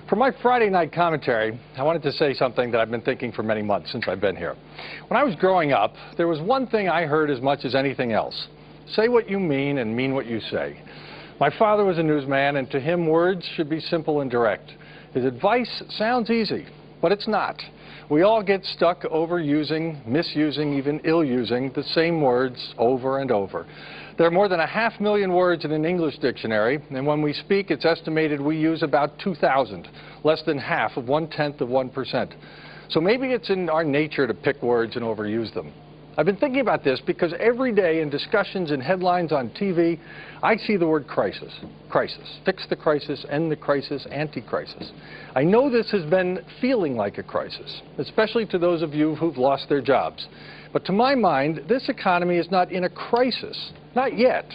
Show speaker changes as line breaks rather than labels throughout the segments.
For my Friday night commentary, I wanted to say something that I've been thinking for many months since I've been here. When I was growing up, there was one thing I heard as much as anything else. Say what you mean and mean what you say. My father was a newsman, and to him words should be simple and direct. His advice sounds easy, but it's not. We all get stuck overusing, misusing, even ill-using the same words over and over. There are more than 500,000 words in an English dictionary, and when we speak, it's estimated we use about 2,000, less than half of 1/10 of 1%. So maybe it's in our nature to pick words and overuse them. I've been thinking about this because every day in discussions and headlines on TV, I see the word crisis. Crisis. Fix the crisis, end the crisis, anti-crisis. I know this has been feeling like a crisis, especially to those of you who've lost their jobs. But to my mind, this economy is not in a crisis. Not yet.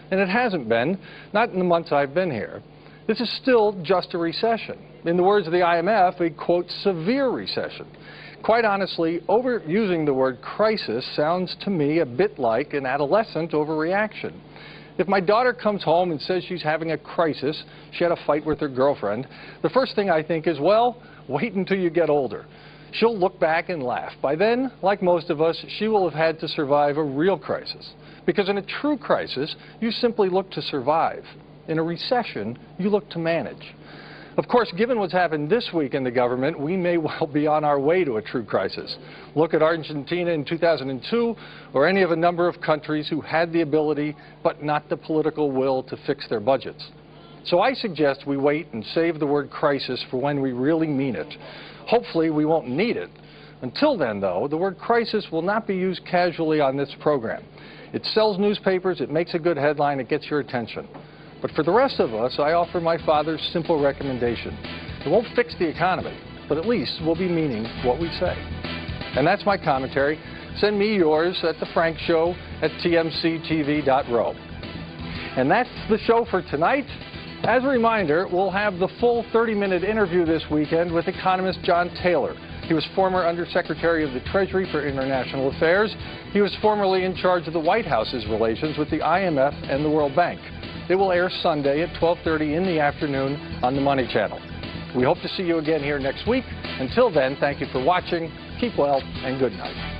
And it hasn't been, not in the months I've been here. This is still just a recession. In the words of the IMF, a, quote, severe recession. Quite honestly, overusing the word crisis sounds to me a bit like an adolescent overreaction. If my daughter comes home and says she's having a crisis, she had a fight with her girlfriend, the first thing I think is, well, wait until you get older. She'll look back and laugh. By then, like most of us, she will have had to survive a real crisis. Because in a true crisis, you simply look to survive. In a recession, you look to manage. Of course, given what's happened this week in the government, we may well be on our way to a true crisis. Look at Argentina in 2002, or any of a number of countries who had the ability, but not the political will to fix their budgets. So I suggest we wait and save the word crisis for when we really mean it. Hopefully, we won't need it. Until then, though, the word crisis will not be used casually on this program. It sells newspapers, it makes a good headline, it gets your attention. But for the rest of us, I offer my father's simple recommendation. It won't fix the economy, but at least we'll be meaning what we say. And that's my commentary. Send me yours at The Frank Show at tmctv.ro. And that's the show for tonight. As a reminder, we'll have the full 30-minute interview this weekend with economist John Taylor. He was former Undersecretary of the Treasury for International Affairs. He was formerly in charge of the White House's relations with the IMF and the World Bank. It will air Sunday at 12:30 in the afternoon on the Money Channel. We hope to see you again here next week. Until then, thank you for watching. Keep well, and good night.